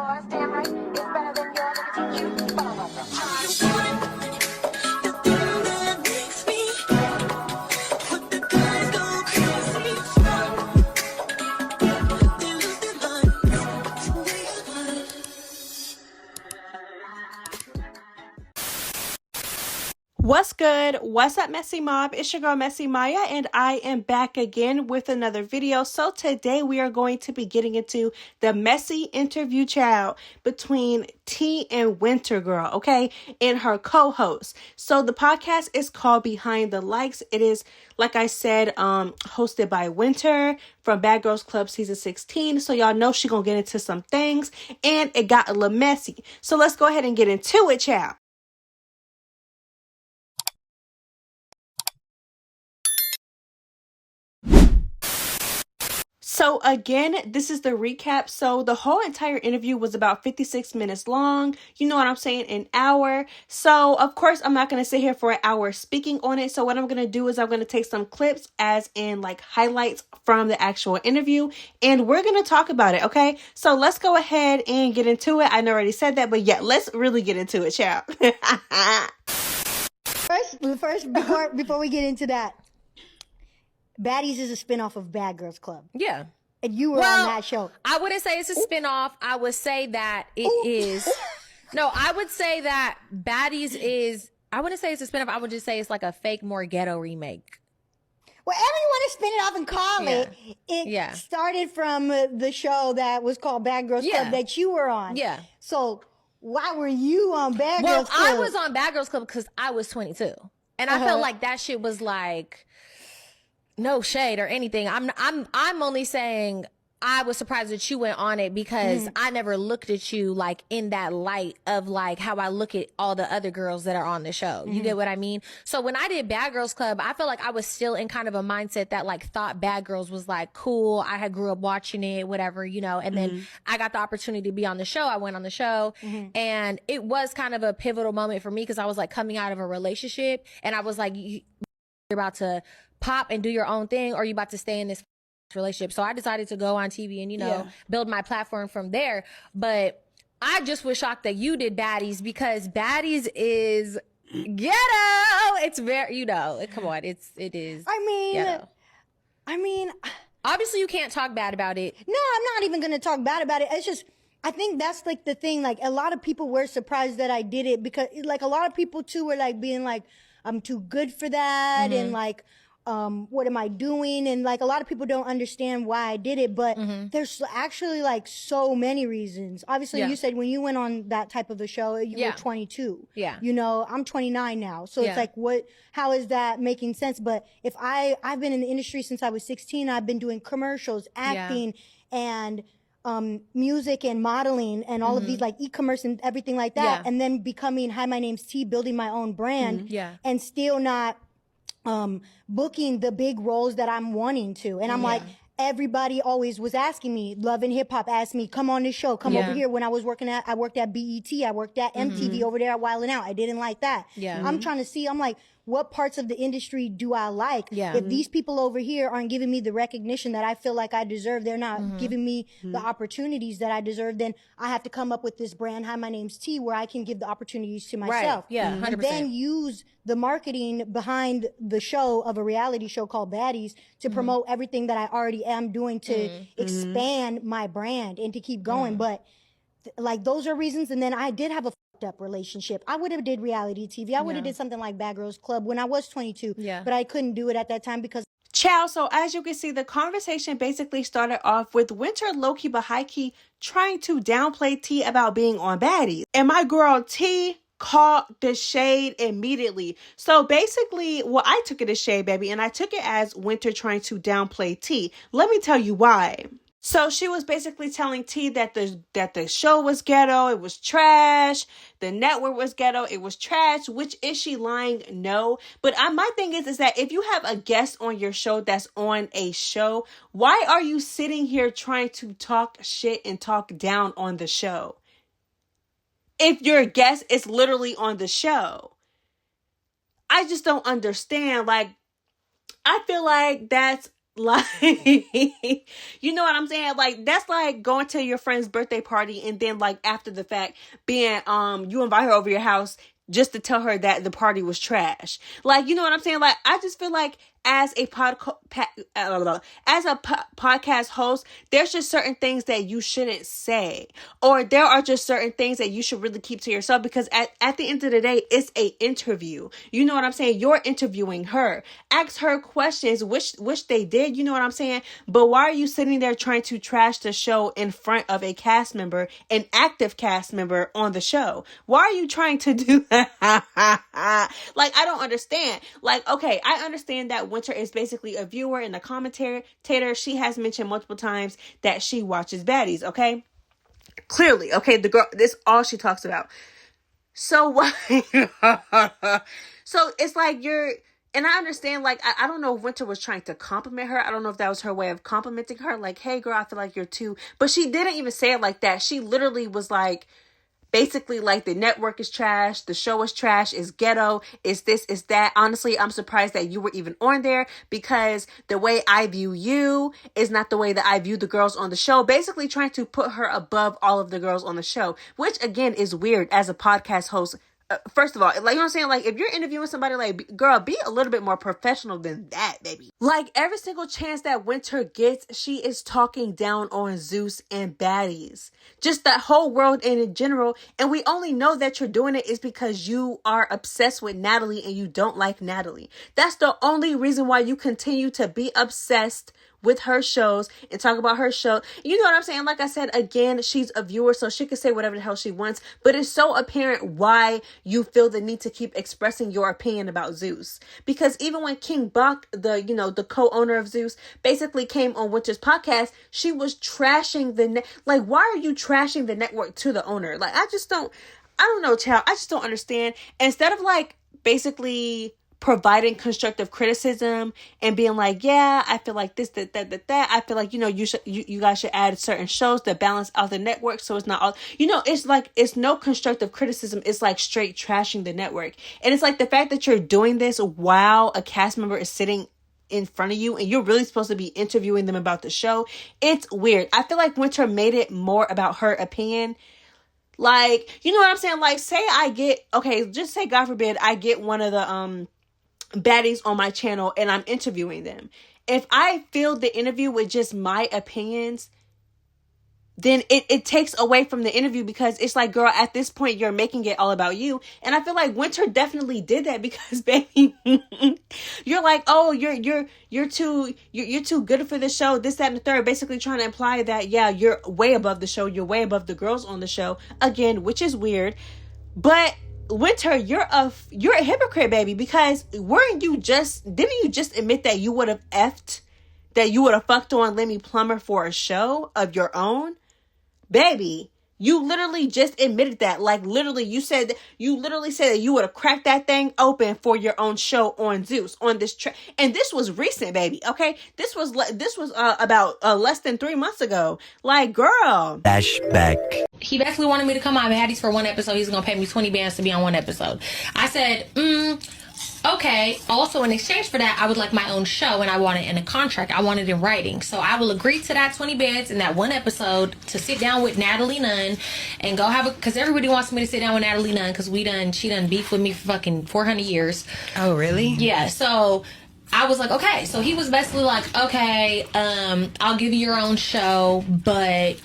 yours, damn right. It's better than yours. I can teach you. Follow What's good? What's up, Messy Mob? It's your girl, Messy Maya, and I am back again with another video. So today we are going to be getting into the messy interview child between T and Winter Girl, okay, and her co-host. So the podcast is called Behind the Likes. It is, like I said, hosted by Winter from Bad Girls Club season 16. So y'all know she gonna get into some things, and it got a little messy. So let's go ahead and get into it, child. So again, this is the recap. So the whole entire interview was about 56 minutes long. You know what I'm saying? An hour. So of course, I'm not going to sit here for an hour speaking on it. So what I'm going to do is I'm going to take some clips as in like highlights from the actual interview. And we're going to talk about it. Okay. So let's go ahead and get into it. I already said that, but yeah, let's really get into it, child. First, before we get into that, Baddies is a spinoff of Bad Girls Club. Yeah. And you were on that show. I wouldn't say it's a spinoff. I would say that it is. No, I would say that Baddies is, I wouldn't say it's a spinoff. I would just say it's like a fake, more ghetto remake. Whatever you want to spin it off and call it started from the show that was called Bad Girls Club that you were on. Yeah. So why were you on Bad Girls Club? Well, I was on Bad Girls Club because I was 22. And I felt like that shit was like, no shade or anything. I'm only saying I was surprised that you went on it because I never looked at you like in that light of like how I look at all the other girls that are on the show. You get what I mean? So when I did Bad Girls Club, I felt like I was still in kind of a mindset that like thought Bad Girls was like cool. I had grew up watching it, whatever, you know, and then I got the opportunity to be on the show. I went on the show and it was kind of a pivotal moment for me because I was like coming out of a relationship and I was like, you're about to pop and do your own thing, or are you about to stay in this relationship? So I decided to go on TV and, you know, build my platform from there. But I just was shocked that you did Baddies because Baddies is ghetto. It's very, you know, come on, it is. I mean, obviously you can't talk bad about it. No, I'm not even going to talk bad about it. It's just, I think that's like the thing. Like a lot of people were surprised that I did it because like a lot of people too were like being like, I'm too good for that. And like, what am I doing? And like a lot of people don't understand why I did it, but there's actually like so many reasons. Obviously you said when you went on that type of a show, you were 22. Yeah. You know, I'm 29 now. So it's like, how is that making sense? But if I've been in the industry since I was 16, I've been doing commercials, acting and, music and modeling and all of these like e-commerce and everything like that. And then becoming Hi, my name's T, building my own brand and still not booking the big roles that I'm wanting to. And I'm like, everybody always was asking me, Love and Hip Hop asked me, come on this show, come over here. When I worked at BET, I worked at MTV over there at Wild 'N Out. I didn't like that. I'm trying to see, I'm like, what parts of the industry do I like? If these people over here aren't giving me the recognition that I feel like I deserve, they're not giving me the opportunities that I deserve, then I have to come up with this brand, Hi, my name's T, where I can give the opportunities to myself. Right. Yeah, 100%. And then use the marketing behind the show of a reality show called Baddies to promote everything that I already am doing to expand my brand and to keep going. But like those are reasons. And then I did have a up relationship. I would have did reality TV. I would have did something like Bad Girls Club when I was 22. But I couldn't do it at that time because Ciao. So as you can see, the conversation basically started off with Winter low-key but high-key trying to downplay T about being on Baddies. And my girl T caught the shade immediately. So basically, well, I took it as shade, baby, and I took it as Winter trying to downplay T. Let me tell you why. So she was basically telling T that the show was ghetto, it was trash, the network was ghetto, it was trash. Which, is she lying? No. But my thing is that if you have a guest on your show that's on a show, why are you sitting here trying to talk shit and talk down on the show? If your guest is literally on the show. I just don't understand. Like, I feel like that's Like, you know what I'm saying? Like, that's like going to your friend's birthday party and then like after the fact being, you invite her over your house just to tell her that the party was trash. Like, you know what I'm saying? Like, I just feel like as a podcast host, there's just certain things that you shouldn't say, or there are just certain things that you should really keep to yourself, because at the end of the day, it's a interview. You know what I'm saying? You're interviewing her. Ask her questions, which they did. You know what I'm saying? But why are you sitting there trying to trash the show in front of a cast member, an active cast member on the show? Why are you trying to do that? Like, I don't understand. Like, okay, I understand that Winter is basically a viewer and a commentator. She has mentioned multiple times that she watches Baddies, okay? Clearly, okay, the girl, this all she talks about. So what? So it's like and I understand, like, I don't know if Winter was trying to compliment her. I don't know if that was her way of complimenting her. Like, hey, girl, I feel like you're too. But she didn't even say it like that. She literally was like, basically, like, the network is trash, the show is trash, is ghetto, is this, is that. Honestly, I'm surprised that you were even on there, because the way I view you is not the way that I view the girls on the show. Basically trying to put her above all of the girls on the show, which again is weird as a podcast host. First of all, like, you know what I'm saying? Like, if you're interviewing somebody, like, girl, be a little bit more professional than that, baby. Like, every single chance that Winter gets, she is talking down on Zeus and Baddies. Just that whole world and in general. And we only know that you're doing it is because you are obsessed with Natalie and you don't like Natalie. That's the only reason why you continue to be obsessed with her shows and talk about her show. You know what I'm saying? Like I said, again, she's a viewer, so she can say whatever the hell she wants, but it's so apparent why you feel the need to keep expressing your opinion about Zeus. Because even when King Bach, the co-owner of Zeus, basically came on Winter's podcast, she was trashing like, why are you trashing the network to the owner? Like, I don't know, child. I just don't understand. Instead of, like, basically providing constructive criticism and being like, yeah, I feel like this, that. I feel like, you guys should add certain shows that balance out the network, so it's not all, it's like, it's no constructive criticism. It's like straight trashing the network. And it's like the fact that you're doing this while a cast member is sitting in front of you and you're really supposed to be interviewing them about the show. It's weird. I feel like Winter made it more about her opinion. Like, you know what I'm saying? Like, just say, God forbid, I get one of the, Baddies on my channel and I'm interviewing them. If I fill the interview with just my opinions, then it takes away from the interview, because it's like, girl, at this point you're making it all about you. And I feel like Winter definitely did that, because baby, you're like, oh, you're too good for the show, this, that, and the third, basically trying to imply that, yeah, you're way above the show, you're way above the girls on the show, again, which is weird. But Winter, you're a hypocrite, baby, because didn't you just admit that you would have fucked on Lemmy Plummer for a show of your own? Baby, you literally just admitted that. Like, literally, you literally said that you would have cracked that thing open for your own show on Zeus, on this and this was recent, baby. Okay, this was about less than 3 months ago. Like, girl. Flashback. He basically wanted me to come on Baddies for one episode. He's gonna pay me 20 bands to be on one episode. I said, okay. Also, in exchange for that, I would like my own show, and I want it in a contract. I want it in writing. So I will agree to that 20 bands in that one episode to sit down with Natalie Nunn and go because everybody wants me to sit down with Natalie Nunn, because she done beef with me for fucking 400 years. Oh, really? Yeah. So I was like, okay. So he was basically like, okay, I'll give you your own show, but,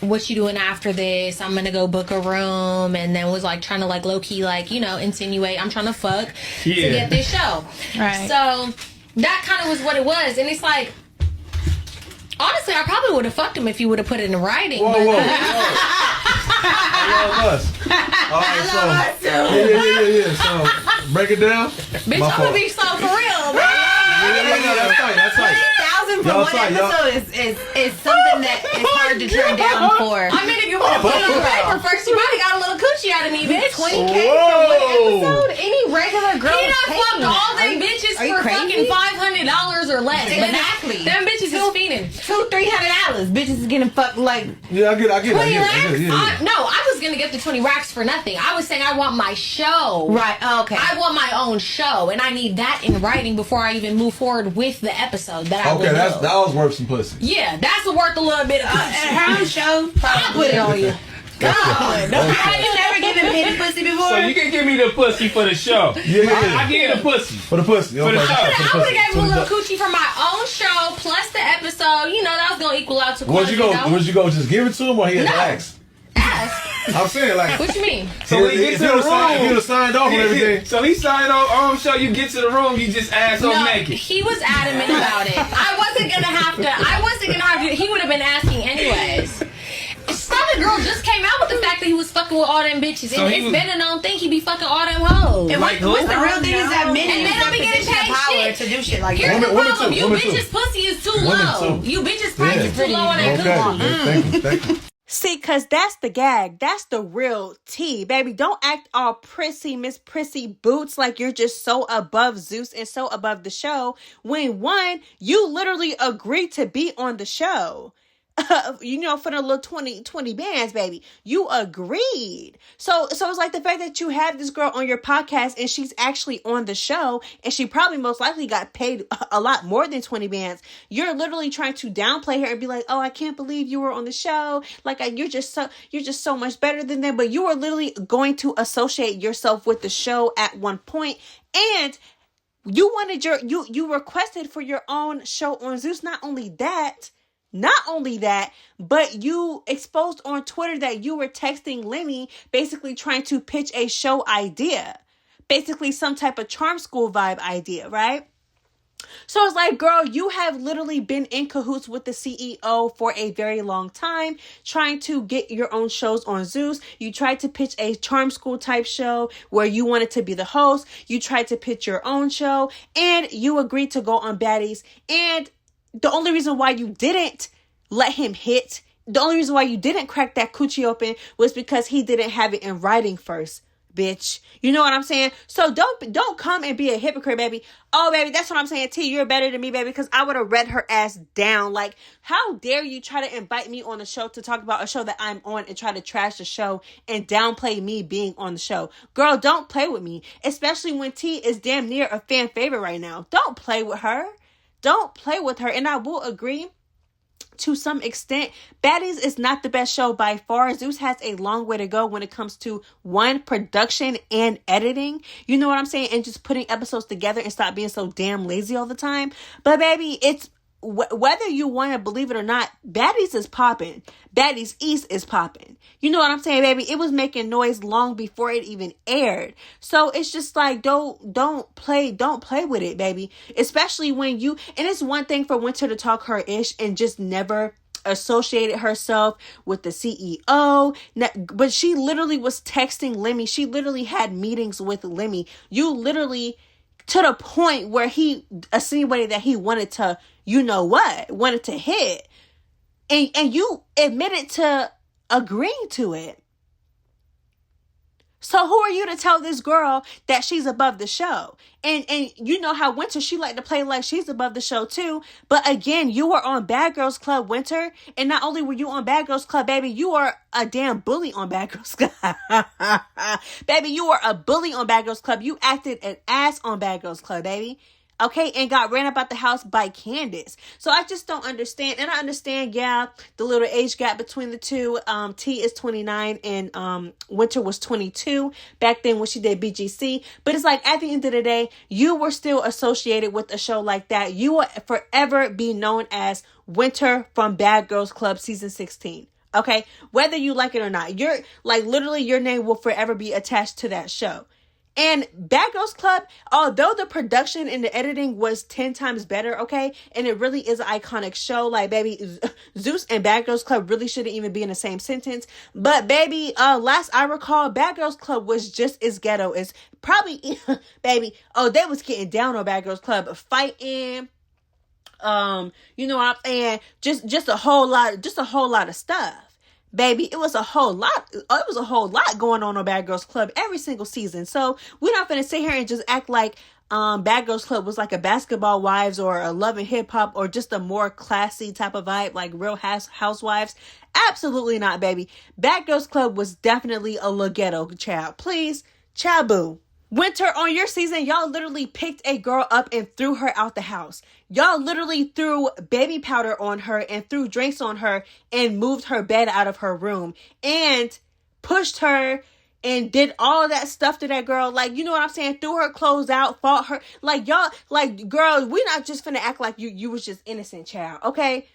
what you doing after this? I'm gonna go book a room, and then was like trying to like low key like insinuate I'm trying to fuck to get this show. Right. So that kind of was what it was, and it's like, honestly, I probably would have fucked him if he would have put it in writing. Whoa. I love us. All right, I love us too. Yeah. So break it down. Bitch, I'm gonna be so for real, man. Yeah, that's right. 20,000 for one episode is something that is hard to turn down for. I mean, if you want to put it on the paper first, you might have got a little coochie out of me, bitch. 20K Whoa. for one episode? Any regular girl He is done taking fucked that. all them bitches are you for crazy? fucking $500 or less. Exactly. But them bitches is fiending. $200-$300. Bitches is getting fucked like Yeah, I get it. 20 racks? Yeah. No, I was gonna get the 20 racks for nothing. I was saying I want my show. right. Oh, okay. I want my own show, and I need that in writing before I even move forward with the episode that I Okay, will that do. was worth some pussy. Yeah, that's worth a little bit of Her own show. I'll put it on you. God. Have you never given me the pussy before? So you can give me the pussy for the show. Yeah. I give you the pussy. For the pussy. For the okay. show. I would have gave him a little So coochie for my own show plus the episode. You know, that was gonna equal out to Would you go just give it to him or he had to No. ask? Ask. I'm saying like What you mean? So when you get to the if room, you'd have signed off and everything. So he signed on show. You get to the room, you just ass No, on naked. he was adamant about it. I wasn't gonna have to. He would have been asking anyways. Southern Girl just came out with the fact that he was fucking with all them bitches. So And he it's was- been a known thing he be fucking all them hoes. And Like who? what's the real thing is that men And they use don't their be getting position of paid power shit. to do shit like Here's that. the Women problem. too, You women bitches' too. pussy is too Women low. too. You bitches' price is too low on that Okay. coochie. Thank you. See, cause that's the gag. That's the real tea, baby. Don't act all prissy, Miss Prissy Boots, like you're just so above Zeus and so above the show. When one, you literally agreed to be on the show. For the little 20 bands, baby. You agreed. So it's like the fact that you have this girl on your podcast and she's actually on the show and she probably most likely got paid a lot more than 20 bands. You're literally trying to downplay her and be like, oh, I can't believe you were on the show. Like you're just so much better than them. But you are literally going to associate yourself with the show at one point. And you wanted you requested for your own show on Zeus. Not only that, but you exposed on Twitter that you were texting Lemmy, basically trying to pitch a show idea, basically some type of charm school vibe idea, right? So it's like, girl, you have literally been in cahoots with the CEO for a very long time, trying to get your own shows on Zeus. You tried to pitch a charm school type show where you wanted to be the host. You tried to pitch your own show and you agreed to go on Baddies. And the only reason why you didn't let him hit, the only reason why you didn't crack that coochie open was because he didn't have it in writing first, bitch. You know what I'm saying? So don't come and be a hypocrite, baby. Oh, baby, that's what I'm saying. T, you're better than me, baby, because I would have read her ass down. Like, how dare you try to invite me on the show to talk about a show that I'm on and try to trash the show and downplay me being on the show? Girl, don't play with me, especially when T is damn near a fan favorite right now. Don't play with her. Don't play with her. And I will agree to some extent, Baddies is not the best show by far. Zeus has a long way to go when it comes to one, production and editing. You know what I'm saying? And just putting episodes together and stop being so damn lazy all the time. But baby, it's whether you want to believe it or not, Baddies is popping. Baddies East is popping. You know what I'm saying, baby? It was making noise long before it even aired. So it's just like, don't play with it, baby. Especially when you, and it's one thing for Winter to talk her ish and just never associated herself with the CEO, but she literally was texting Lemmy. She literally had meetings with Lemmy. You literally, to the point where he insinuated that he wanted to, wanted to hit. And you admitted to agreeing to it. So who are you to tell this girl that she's above the show? And you know how Winter, she like to play like she's above the show too. But again, you were on Bad Girls Club, Winter. And not only were you on Bad Girls Club, baby, you are a damn bully on Bad Girls Club. Baby, you were a bully on Bad Girls Club. You acted an ass on Bad Girls Club, baby. Okay, and got ran up out the house by Candace. So I just don't understand. And I understand, yeah, the little age gap between the two. T is 29 and Winter was 22 back then when she did BGC. But it's like, at the end of the day, you were still associated with a show like that. You will forever be known as Winter from Bad Girls Club season 16. Okay, whether you like it or not, you're like, literally your name will forever be attached to that show. And Bad Girls Club, although the production and the editing was 10 times better, okay, and it really is an iconic show, like, baby, Zeus and Bad Girls Club really shouldn't even be in the same sentence. But, baby, last I recall, Bad Girls Club was just as ghetto as probably, baby, they was getting down on Bad Girls Club, fighting, you know what I'm saying, just a whole lot of stuff. baby, it was a whole lot. It was a whole lot going on Bad Girls Club every single season. So we're not gonna sit here and just act like Bad Girls Club was like a Basketball Wives or a Love and Hip Hop or just a more classy type of vibe like Real Housewives. Absolutely not, baby. Bad Girls Club was definitely a ghetto, child. Please, Chabu. Winter, on your season, y'all literally picked a girl up and threw her out the house. Y'all literally threw baby powder on her and threw drinks on her and moved her bed out of her room and pushed her and did all that stuff to that girl. Like, you know what I'm saying? Threw her clothes out, fought her. Like, y'all, like, girl, we not just finna act like you was just innocent, child. Okay?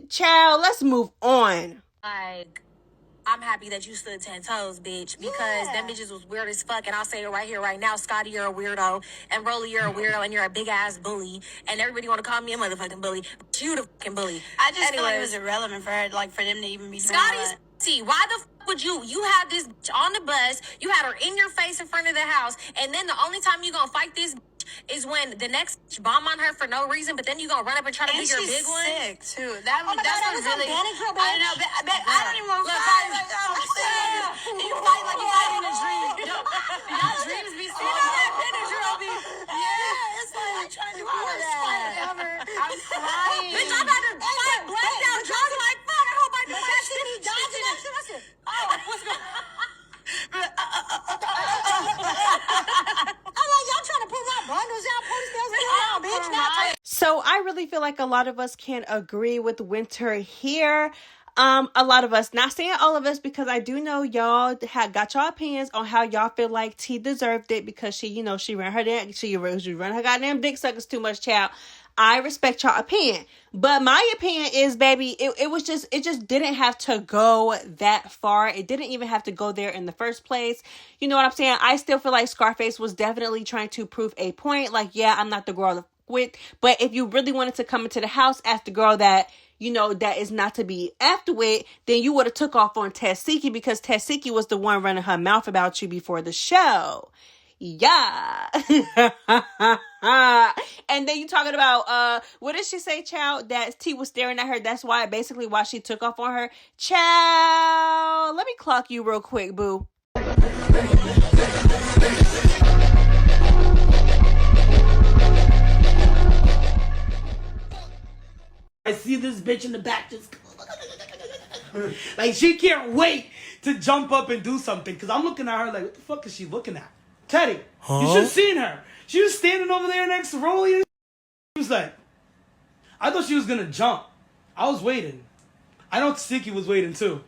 Child, let's move on. Like, I'm happy that you stood 10 toes, bitch, because them bitches was weird as fuck. And I'll say it right here, right now. Scotty, you're a weirdo. And Rolly, you're a weirdo. And you're a big ass bully. And everybody want to call me a motherfucking bully. But you the fucking bully. I just feel like it was irrelevant for her, like, for them to even be saying Scotty's that. see, why the fuck would you had this bitch on the bus, you had her in your face in front of the house, and then the only time you gonna fight this bitch is when the next bitch bomb on her for no reason, but then you gonna run up and try to be your big one. Sick too. That Oh my that's God, that what was on really. Bandit Girl, I know. I don't even want to fight. Like, you fight like you fight in a dream. Y'all dreams be so Yeah, it's like I'm trying to do all that. I'm crying. Bitch, I'm about to fight blacked out drunk like fuck. I hope I do that shit. Me dodging that shit. I said, Oh, what's going I'm like, y'all trying to pull my bundles out, ponytails down, bitch. Now So I really feel like a lot of us can agree with Winter here. A lot of us, not saying all of us, because I do know y'all got y'all opinions on how y'all feel like T deserved it because she ran her goddamn dick suckers too much, child. I respect y'all opinion, but my opinion is, baby, it just didn't have to go that far. It didn't even have to go there in the first place. You know what I'm saying? I still feel like Scarface was definitely trying to prove a point. Like, yeah, I'm not the girl to with, but if you really wanted to come into the house as the girl that, you know, that is not to be effed with, then you would have took off on Tessiki because Tessiki was the one running her mouth about you before the show. Yeah. And then you talking about, what did she say, child? That T was staring at her. That's why she took off on her. Child, let me clock you real quick, boo. I see this bitch in the back just like she can't wait to jump up and do something because I'm looking at her like, what the fuck is she looking at? Teddy, you should have seen her. She was standing over there next to Rolly. She was like, I thought she was gonna jump. I was waiting. I know Tasiki was waiting too.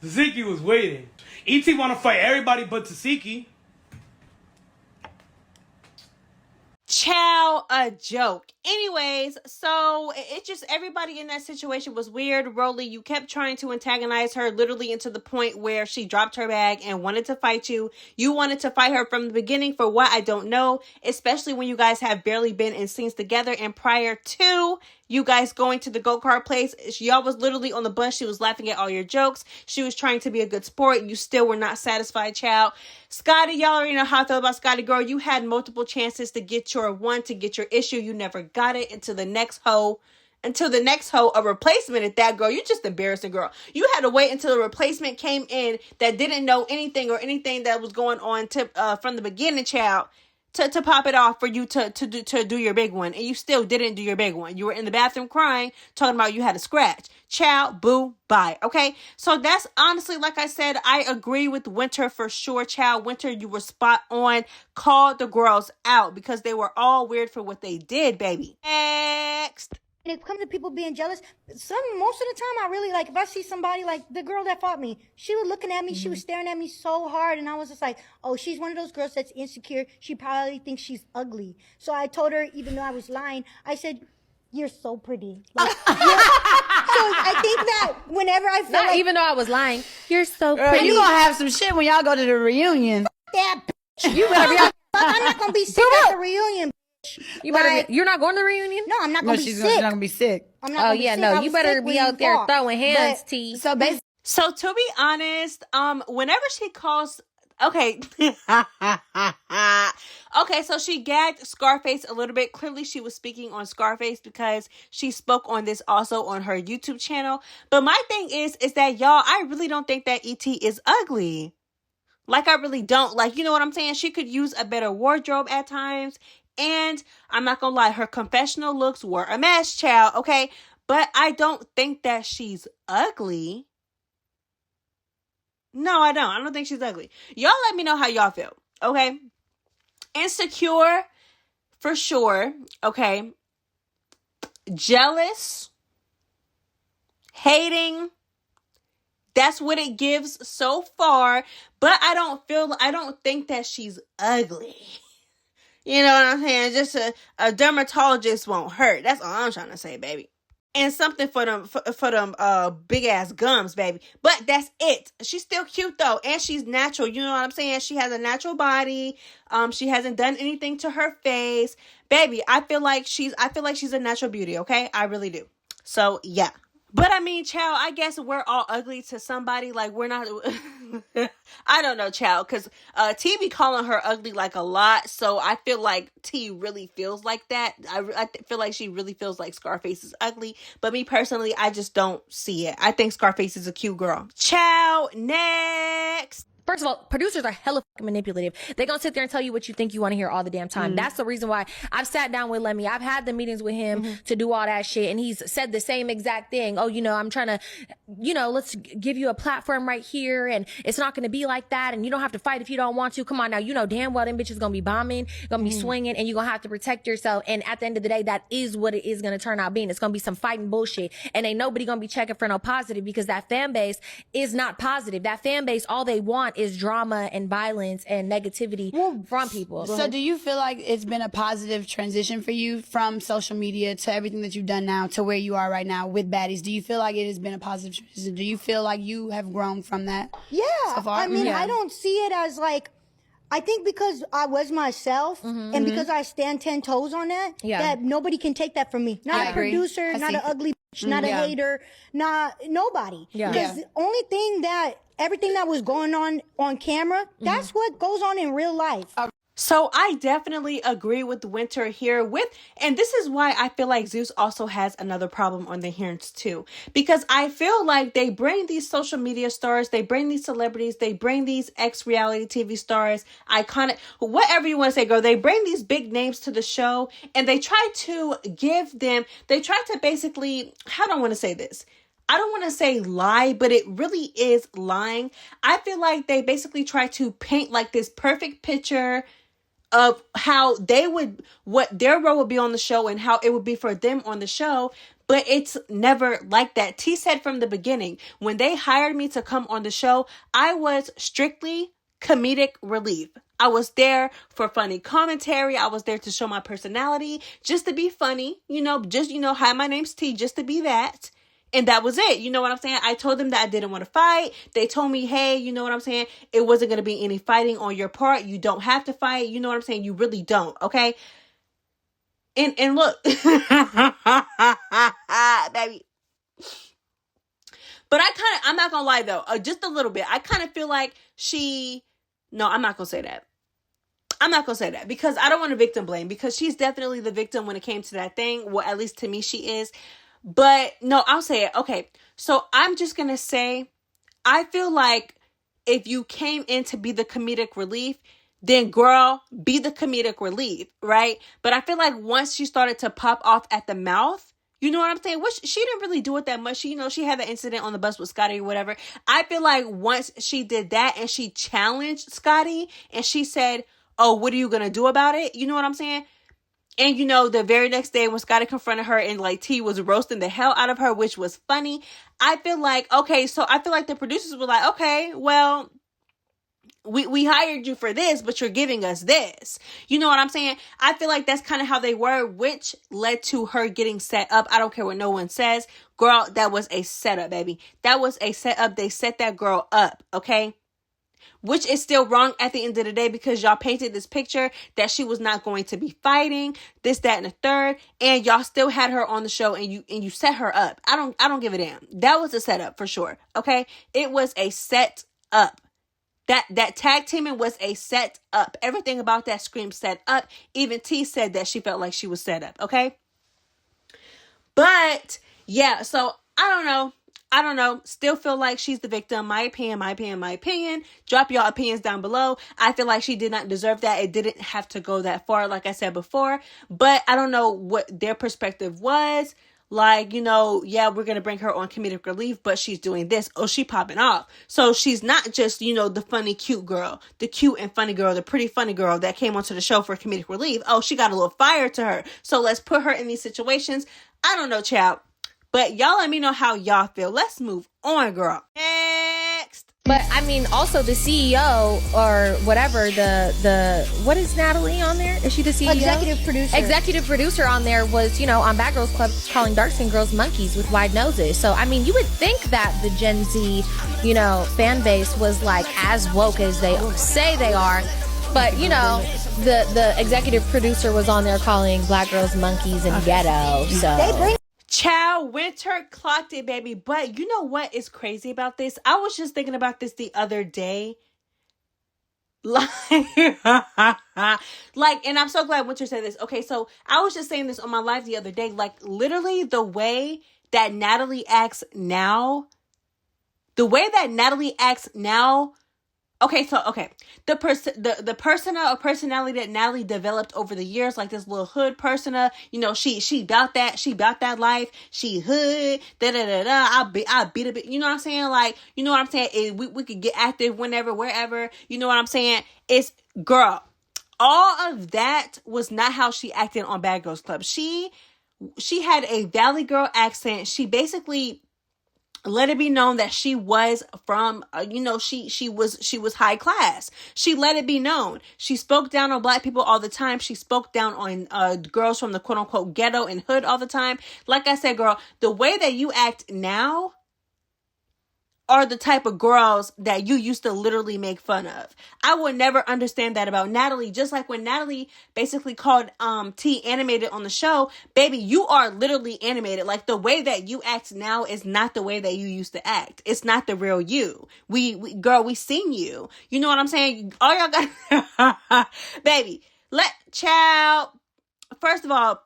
Tasiki was waiting. E.T. want to fight everybody but Tasiki. Chow, a joke. Anyways, so it just, everybody in that situation was weird. Rolly, you kept trying to antagonize her literally into the point where she dropped her bag and wanted to fight you. You wanted to fight her from the beginning for what? I don't know. Especially when you guys have barely been in scenes together, and prior to you guys going to the go-kart place, y'all was literally on the bus. She was laughing at all your jokes. She was trying to be a good sport. You still were not satisfied, child. Scotty, y'all already know how I feel about Scotty, girl. You had multiple chances to get your issue. You never got it until the next hoe, a replacement at that, girl. You just embarrassing, girl. You had to wait until a replacement came in that didn't know anything or anything that was going on from the beginning, child, to pop it off for you to do your big one, and you still didn't do your big one. You were in the bathroom crying, talking about you had a scratch. Child, boo, bye. Okay, so that's honestly, like I said, I agree with Winter for sure. Child, Winter, you were spot on. Call the girls out because they were all weird for what they did, baby. Next. when it comes to people being jealous, most of the time I really, like, if I see somebody, like the girl that fought me, she was looking at me, she was staring at me so hard, and I was just like, oh, she's one of those girls that's insecure. She probably thinks she's ugly. So I told her, even though I was lying, I said, you're so pretty. Like, so I think that whenever I feel even though I was lying, you're so Girl, pretty. you gonna have some shit when y'all go to the reunion. that bitch, You better be. I'm not gonna be sick at the reunion. You better. Like- You're not going to the reunion. No, I'm not No, gonna be she's sick. not gonna be sick. I'm not Oh gonna be yeah, sick. no. I You was better sick be when out you there fought. throwing hands, But- T. So basically, So to be honest, whenever she calls Okay. Okay, so she gagged Scarface a little bit. Clearly, she was speaking on Scarface because she spoke on this also on her YouTube channel. But my thing is that, y'all, I really don't think that E.T. is ugly. Like, I really don't. Like, you know what I'm saying? She could use a better wardrobe at times. And I'm not gonna lie, her confessional looks were a mess, child, okay? But I don't think that she's ugly. No, I don't. I don't think she's ugly. Y'all let me know how y'all feel, okay? Insecure, for sure, okay? Jealous, hating, that's what it gives so far. But I don't think that she's ugly. You know what I'm saying? Just a dermatologist won't hurt. That's all I'm trying to say, baby. And something for them big ass gums, baby. But that's it. She's still cute though, and she's natural. You know what I'm saying? She has a natural body. She hasn't done anything to her face, baby. I feel like she's a natural beauty. Okay, I really do. So yeah. But I mean, child, I guess we're all ugly to somebody. Like, we're not, I don't know, child, because T be calling her ugly like a lot. So I feel like T really feels like that. I feel like she really feels like Scarface is ugly. But me personally, I just don't see it. I think Scarface is a cute girl. Ciao, next. First of all, producers are hella fucking manipulative. They're going to sit there and tell you what you think you want to hear all the damn time. That's the reason why I've sat down with Lemmy. I've had the meetings with him to do all that shit. And he's said the same exact thing. Oh, I'm trying to, let's give you a platform right here. And it's not going to be like that. And you don't have to fight if you don't want to. Come on now. Damn well them bitches going to be bombing, going to be swinging, and you're going to have to protect yourself. And at the end of the day, that is what it is going to turn out being. It's going to be some fighting bullshit. And ain't nobody going to be checking for no positive, because that fan base is not positive. That fan base, all they want is drama and violence and negativity from people. So do you feel like it's been a positive transition for you from social media to everything that you've done now to where you are right now with Baddies? Do you feel like it has been a positive transition? Do you feel like you have grown from that? Yeah. So far? I mean, I don't see it as like, I think because I was myself and because I stand 10 toes on that, that nobody can take that from me. Not a producer, not an ugly bitch, not a hater, not nobody. Because the only thing everything that was going on camera, that's what goes on in real life. So I definitely agree with Winter here and this is why I feel like Zeus also has another problem on the hands too. Because I feel like they bring these social media stars, they bring these celebrities, they bring these ex-reality TV stars, iconic, whatever you want to say, girl. They bring these big names to the show and they try to basically, how do I want to say this? I don't want to say lie, but it really is lying. I feel like they basically try to paint like this perfect picture of how what their role would be on the show and how it would be for them on the show. But it's never like that. T said from the beginning, when they hired me to come on the show, I was strictly comedic relief. I was there for funny commentary. I was there to show my personality, just to be funny, hi, my name's T, just to be that. And that was it. You know what I'm saying? I told them that I didn't want to fight. They told me, hey, you know what I'm saying? It wasn't going to be any fighting on your part. You don't have to fight. You know what I'm saying? You really don't. Okay. And look, baby. But I'm not going to lie though. Just a little bit. I kind of feel like no, I'm not going to say that. I'm not going to say that because I don't want to victim blame, because she's definitely the victim when it came to that thing. Well, at least to me, she is. But no, I'll say it. Okay. So I'm just going to say, I feel like if you came in to be the comedic relief, then girl, be the comedic relief, right? But I feel like once she started to pop off at the mouth, you know what I'm saying? Which she didn't really do it that much. She had the incident on the bus with Scotty or whatever. I feel like once she did that and she challenged Scotty and she said, oh, what are you going to do about it? You know what I'm saying? And, the very next day when Scotty confronted her and like T was roasting the hell out of her, which was funny. I feel like, the producers were like, okay, well, we hired you for this, but you're giving us this. You know what I'm saying? I feel like that's kind of how they were, which led to her getting set up. I don't care what no one says. Girl, that was a setup, baby. That was a setup. They set that girl up, okay? Which is still wrong at the end of the day, because y'all painted this picture that she was not going to be fighting this, that, and the third, and y'all still had her on the show and you set her up. I don't give a damn. That was a setup for sure. Okay. It was a set up. That tag teaming was a set up. Everything about that scream set up. Even T said that she felt like she was set up. Okay. But yeah, so I don't know. Still feel like she's the victim. My opinion. Drop your opinions down below. I feel like she did not deserve that. It didn't have to go that far, like I said before. But I don't know what their perspective was. Like, yeah, we're going to bring her on comedic relief, but she's doing this. Oh, she popping off. So she's not just, the funny, cute girl, the cute and funny girl, the pretty funny girl that came onto the show for comedic relief. Oh, she got a little fire to her. So let's put her in these situations. I don't know, child. But y'all let me know how y'all feel. Let's move on, girl. Next. But I mean, also the CEO or whatever, what is Natalie on there? Is she the CEO? Executive producer on there was, on Bad Girls Club calling dark-skinned girls monkeys with wide noses. So, I mean, you would think that the Gen Z, fan base was like as woke as they say they are. But, the executive producer was on there calling black girls monkeys and ghetto. So. Child, Winter clocked it, baby. But you know what is crazy about this? I was just thinking about this the other day. Like, and I'm so glad Winter said this. Okay, so I was just saying this on my live the other day. Like, literally the way that Natalie acts now. Okay, the persona or personality that Natalie developed over the years, like this little hood persona, she about that life, she hood, I beat a bit, you know what I'm saying? Like, you know what I'm saying? We could get active whenever, wherever, you know what I'm saying? It's, girl, all of that was not how she acted on Bad Girls Club. She had a Valley Girl accent. She basically let it be known that she was from, she was high class. She let it be known. She spoke down on black people all the time. She spoke down on girls from the quote unquote ghetto and hood all the time. Like I said, girl, the way that you act now are the type of girls that you used to literally make fun of. I would never understand that about Natalie. Just like when Natalie basically called T animated on the show, baby, you are literally animated. Like, the way that you act now is not the way that you used to act. It's not the real you. We seen you. You know what I'm saying? All y'all got, baby, first of all,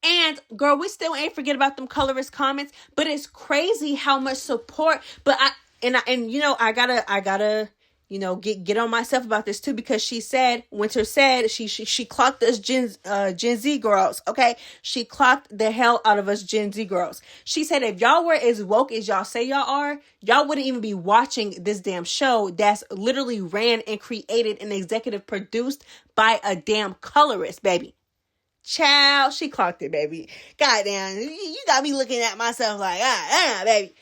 and girl, we still ain't forget about them colorist comments, but it's crazy how much support. But I gotta get on myself about this too, because Winter said she clocked us Gen Z girls. Okay, she clocked the hell out of us Gen Z girls. She said if y'all were as woke as y'all say y'all are, y'all wouldn't even be watching this damn show that's literally ran and created and executive produced by a damn colorist, baby. Child, she clocked it, baby. Goddamn, you got me looking at myself like, baby.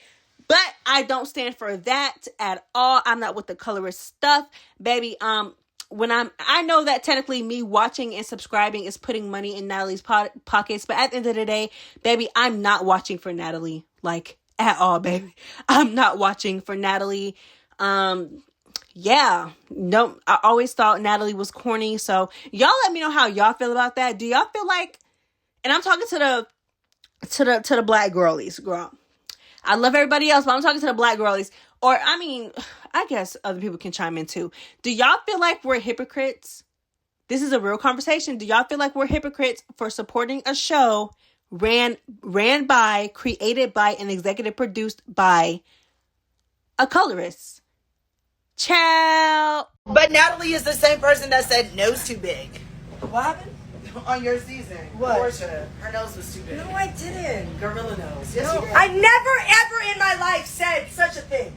But I don't stand for that at all. I'm not with the colorist stuff, baby. I know that technically me watching and subscribing is putting money in Natalie's pockets, but at the end of the day, baby, I'm not watching for Natalie, like, at all, baby. I'm not watching for Natalie. Yeah, no, I always thought Natalie was corny. So y'all let me know how y'all feel about that. Do y'all feel like, and I'm talking to the black girlies, girl. I love everybody else, but I'm talking to the black girlies. Or, I mean, I guess other people can chime in too. Do y'all feel like we're hypocrites? This is a real conversation. Do y'all feel like we're hypocrites for supporting a show ran by, created by, and executive produced by a colorist? Child. But Natalie is the same person that said nose too big. What happened? On your season. What? Portia. Her nose was too big. No, I didn't. Gorilla nose. Yes, you did. I never ever in my life said such a thing.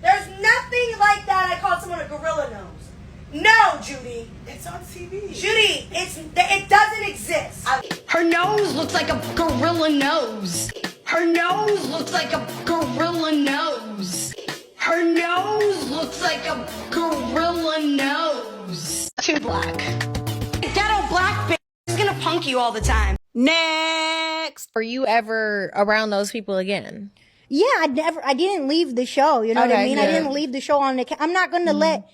There's nothing like that. I called someone a gorilla nose. No, Judy. It's on TV. Judy, it doesn't exist. Her nose looks like a gorilla nose. Her nose looks like a gorilla nose. Her nose looks like a gorilla nose. Too black. Ghetto black bitch is gonna punk you all the time. Next. Were you ever around those people again? Yeah, I didn't leave the show. You know what I mean? Yeah. I didn't leave the show on the, I'm not going to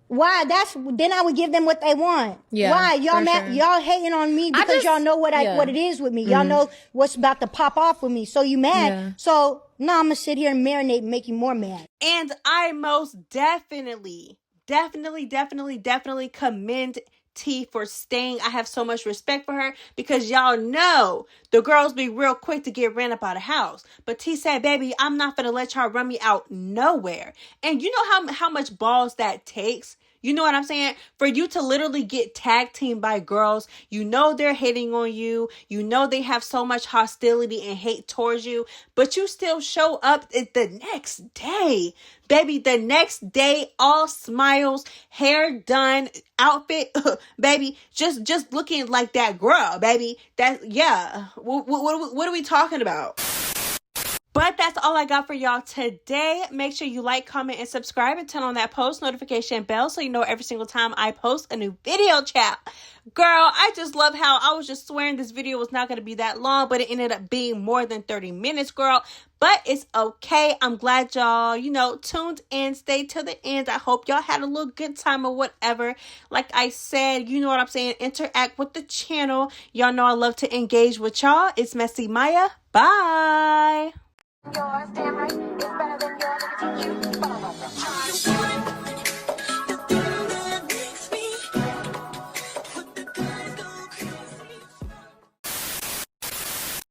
why? Then I would give them what they want. Yeah, why? Y'all for sure. y'all hating on me because y'all know what it is with me. Y'all know what's about to pop off with me. So you mad. Yeah. So now I'm going to sit here and marinate and make you more mad. And I most definitely definitely commend T for staying. I have so much respect for her because y'all know the girls be real quick to get ran up out of house. But T said, baby, I'm not gonna let y'all run me out nowhere. And you know how much balls that takes? You know what I'm saying? For you to literally get tag teamed by girls, you know they're hating on you. You know they have so much hostility and hate towards you, but you still show up the next day. Baby, the next day, all smiles, hair done, outfit, baby, just looking like that girl, baby. Yeah. What are we talking about? But that's all I got for y'all today. Make sure you like, comment, and subscribe, and turn on that post notification bell so you know every single time I post a new video, chat. Girl, I just love how I was just swearing this video was not going to be that long, but it ended up being more than 30 minutes, girl. But it's okay. I'm glad y'all, tuned in, stayed till the end. I hope y'all had a little good time or whatever. Like I said, you know what I'm saying? Interact with the channel. Y'all know I love to engage with y'all. It's Messy Maya. Bye. Yours, damn right, it's better than yours. Let me teach you.